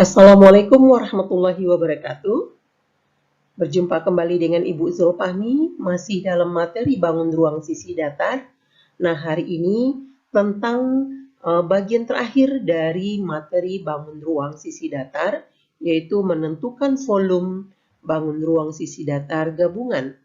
Assalamualaikum warahmatullahi wabarakatuh. Berjumpa kembali dengan Ibu Zulfahmi, masih dalam materi bangun ruang sisi datar. Nah, hari ini tentang bagian terakhir dari materi bangun ruang sisi datar, yaitu menentukan volume bangun ruang sisi datar gabungan.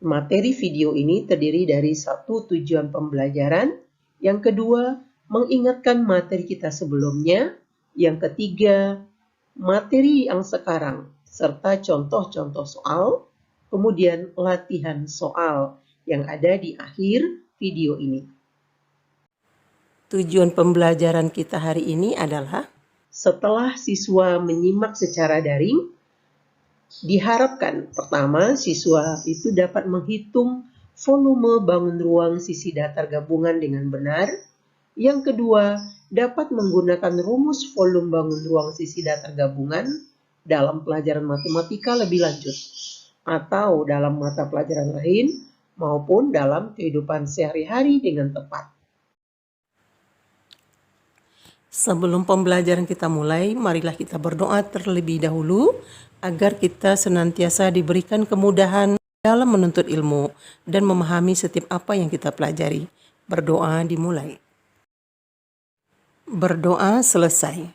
Materi video ini terdiri dari satu, tujuan pembelajaran, yang kedua, mengingatkan materi kita sebelumnya, yang ketiga, materi yang sekarang, serta contoh-contoh soal, kemudian latihan soal yang ada di akhir video ini. Tujuan pembelajaran kita hari ini adalah setelah siswa menyimak secara daring, diharapkan pertama siswa itu dapat menghitung volume bangun ruang sisi datar gabungan dengan benar. Yang kedua, dapat menggunakan rumus volume bangun ruang sisi datar gabungan dalam pelajaran matematika lebih lanjut, atau dalam mata pelajaran lain, maupun dalam kehidupan sehari-hari dengan tepat. Sebelum pembelajaran kita mulai, marilah kita berdoa terlebih dahulu agar kita senantiasa diberikan kemudahan dalam menuntut ilmu dan memahami setiap apa yang kita pelajari. Berdoa dimulai. Berdoa selesai.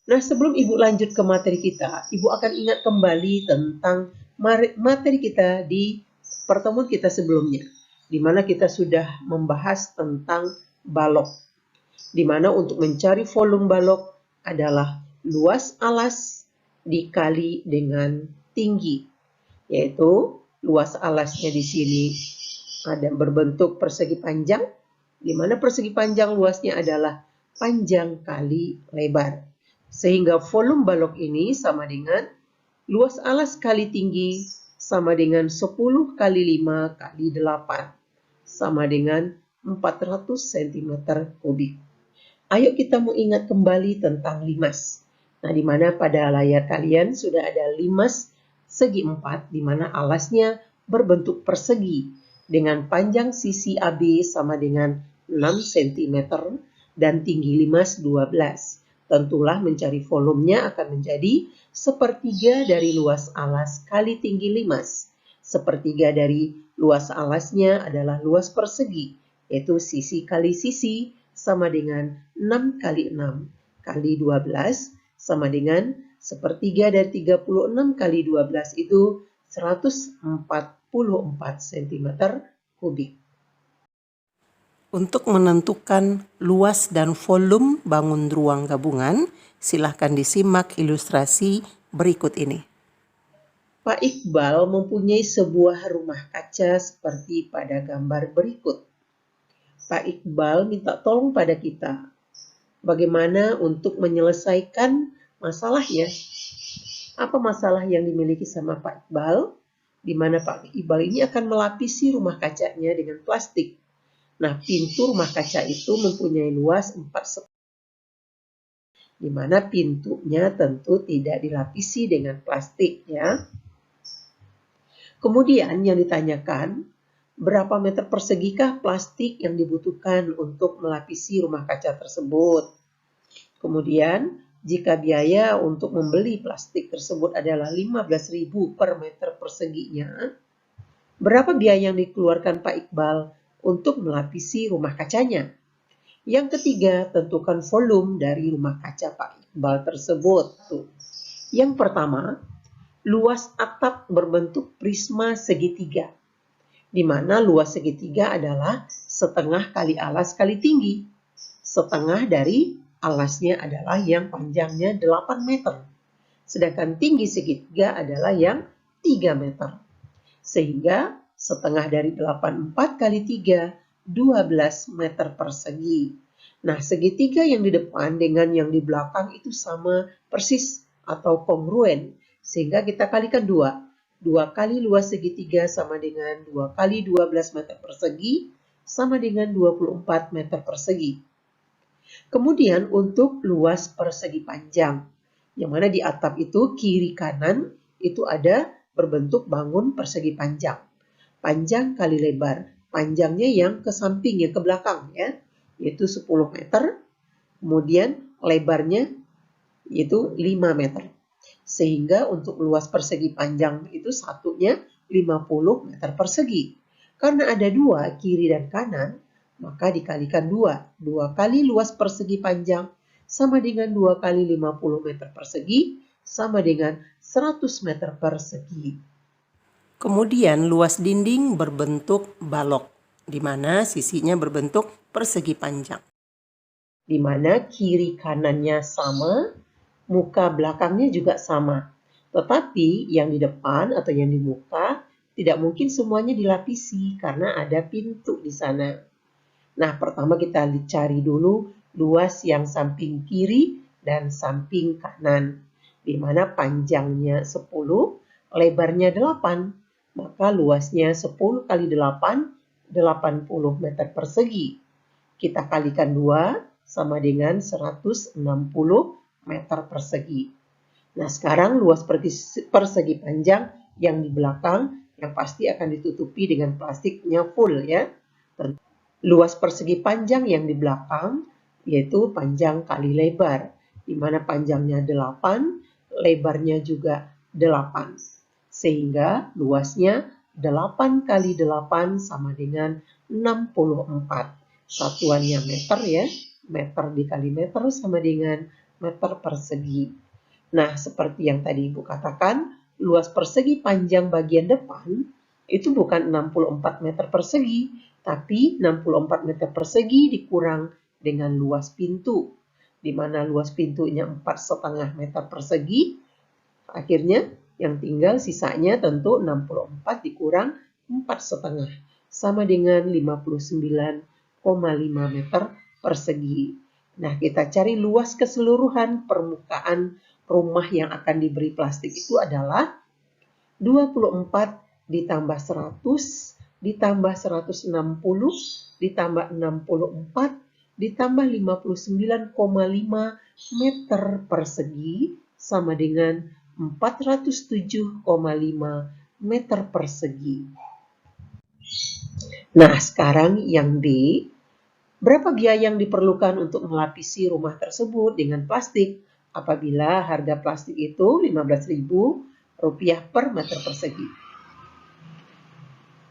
Nah, sebelum Ibu lanjut ke materi kita, Ibu akan ingat kembali tentang materi kita di pertemuan kita sebelumnya, di mana kita sudah membahas tentang balok, di mana untuk mencari volume balok adalah luas alas dikali dengan tinggi, yaitu luas alasnya di sini ada berbentuk persegi panjang, di mana persegi panjang luasnya adalah panjang kali lebar. Sehingga volume balok ini sama dengan luas alas kali tinggi sama dengan 10 kali 5 kali 8 sama dengan 400 cm kubik. Ayo kita mengingat kembali tentang limas. Nah, di mana pada layar kalian sudah ada limas segi 4, di mana alasnya berbentuk persegi dengan panjang sisi AB sama dengan 6 cm dan tinggi limas 12. Tentulah mencari volumenya akan menjadi sepertiga dari luas alas kali tinggi limas. Sepertiga dari luas alasnya adalah luas persegi, yaitu sisi kali sisi sama dengan 6 kali 6 kali 12 sama dengan sepertiga dari 36 kali 12 itu 144 cm kubik. Untuk menentukan luas dan volume bangun ruang gabungan, silahkan disimak ilustrasi berikut ini. Pak Iqbal mempunyai sebuah rumah kaca seperti pada gambar berikut. Pak Iqbal minta tolong pada kita, bagaimana untuk menyelesaikan masalahnya. Apa masalah yang dimiliki sama Pak Iqbal? Di mana Pak Iqbal ini akan melapisi rumah kacanya dengan plastik. Nah, pintu rumah kaca itu mempunyai luas 4,5, di mana pintunya tentu tidak dilapisi dengan plastik ya. Kemudian yang ditanyakan, berapa meter persegikah plastik yang dibutuhkan untuk melapisi rumah kaca tersebut? Kemudian, jika biaya untuk membeli plastik tersebut adalah 15.000 per meter perseginya, berapa biaya yang dikeluarkan Pak Iqbal untuk melapisi rumah kacanya? Yang ketiga, tentukan volume dari rumah kaca Pak Iqbal tersebut. Yang pertama, luas atap berbentuk prisma segitiga, di mana luas segitiga adalah setengah kali alas kali tinggi. Setengah dari alasnya adalah yang panjangnya 8 meter, sedangkan tinggi segitiga adalah yang 3 meter. Sehingga setengah dari 84 kali 3, 12 meter persegi. Nah, segitiga yang di depan dengan yang di belakang itu sama persis atau kongruen. Sehingga kita kalikan 2. 2 kali luas segitiga sama dengan 2 kali 12 meter persegi sama dengan 24 meter persegi. Kemudian untuk luas persegi panjang, yang mana di atap itu kiri kanan itu ada berbentuk bangun persegi panjang. Panjang kali lebar, panjangnya yang ke samping, yang ke belakang ya, yaitu 10 meter. Kemudian lebarnya yaitu 5 meter. Sehingga untuk luas persegi panjang itu satunya 50 meter persegi. Karena ada dua, kiri dan kanan, maka dikalikan 2. 2 kali luas persegi panjang sama dengan 2 kali 50 meter persegi sama dengan 100 meter persegi. Kemudian luas dinding berbentuk balok, di mana sisinya berbentuk persegi panjang. Di mana kiri kanannya sama, muka belakangnya juga sama. Tetapi yang di depan atau yang di muka tidak mungkin semuanya dilapisi karena ada pintu di sana. Nah, pertama kita cari dulu luas yang samping kiri dan samping kanan. Di mana panjangnya 10, lebarnya 8. Maka luasnya 10 kali 8, 80 meter persegi. Kita kalikan 2 sama dengan 160 meter persegi. Nah, sekarang luas persegi panjang yang di belakang yang pasti akan ditutupi dengan plastiknya full ya. Luas persegi panjang yang di belakang yaitu panjang kali lebar, di mana panjangnya 8, lebarnya juga 8. Sehingga luasnya 8 kali 8 sama dengan 64. Satuannya meter ya. Meter dikali meter sama dengan meter persegi. Nah, seperti yang tadi Ibu katakan, luas persegi panjang bagian depan itu bukan 64 meter persegi, tapi 64 meter persegi dikurang dengan luas pintu, di mana luas pintunya 4,5 meter persegi. Akhirnya yang tinggal sisanya tentu 64 dikurang 4,5 sama dengan 59,5 meter persegi. Nah, kita cari luas keseluruhan permukaan rumah yang akan diberi plastik itu adalah 24 ditambah 100 ditambah 160 ditambah 64 ditambah 59,5 meter persegi sama dengan 407,5 meter persegi. Nah, sekarang yang D, berapa biaya yang diperlukan untuk melapisi rumah tersebut dengan plastik apabila harga plastik itu Rp15.000 per meter persegi?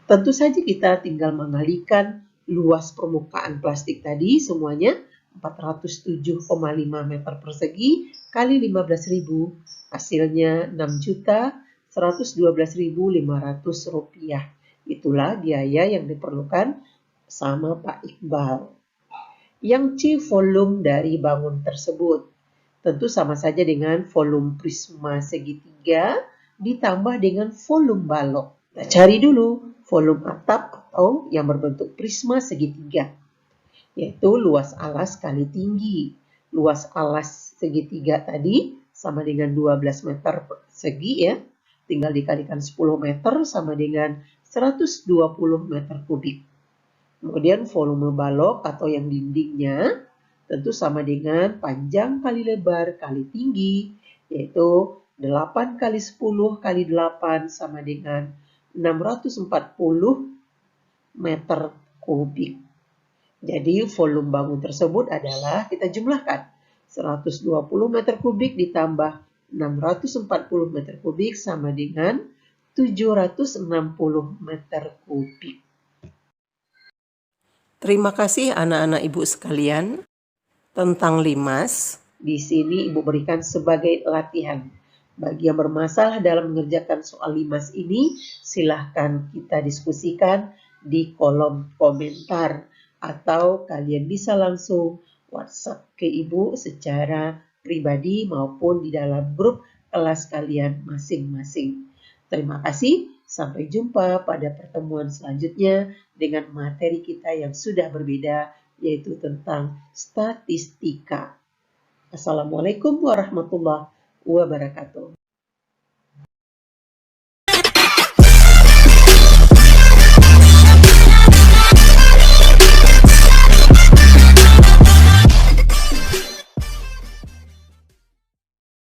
Tentu saja kita tinggal mengalikan luas permukaan plastik tadi semuanya 407,5 meter persegi kali 15.000, hasilnya Rp6.112.500. Itulah biaya yang diperlukan sama Pak Iqbal. Yang C, volume dari bangun tersebut. Tentu sama saja dengan volume prisma segitiga ditambah dengan volume balok. Kita cari dulu volume atap atau yang berbentuk prisma segitiga, yaitu luas alas kali tinggi. Luas alas segitiga tadi sama dengan 12 meter persegi ya. Tinggal dikalikan 10 meter sama dengan 120 meter kubik. Kemudian volume balok atau yang dindingnya tentu sama dengan panjang kali lebar kali tinggi, yaitu 8 kali 10 kali 8 sama dengan 640 meter kubik. Jadi volume bangun tersebut adalah, kita jumlahkan, 120 meter kubik ditambah 640 meter kubik sama dengan 760 meter kubik. Terima kasih anak-anak Ibu sekalian. Tentang limas, di sini Ibu berikan sebagai latihan. Bagi yang bermasalah dalam mengerjakan soal limas ini, silahkan kita diskusikan di kolom komentar. Atau kalian bisa langsung WhatsApp ke Ibu secara pribadi maupun di dalam grup kelas kalian masing-masing. Terima kasih. Sampai jumpa pada pertemuan selanjutnya dengan materi kita yang sudah berbeda, yaitu tentang statistika. Assalamualaikum warahmatullahi wabarakatuh.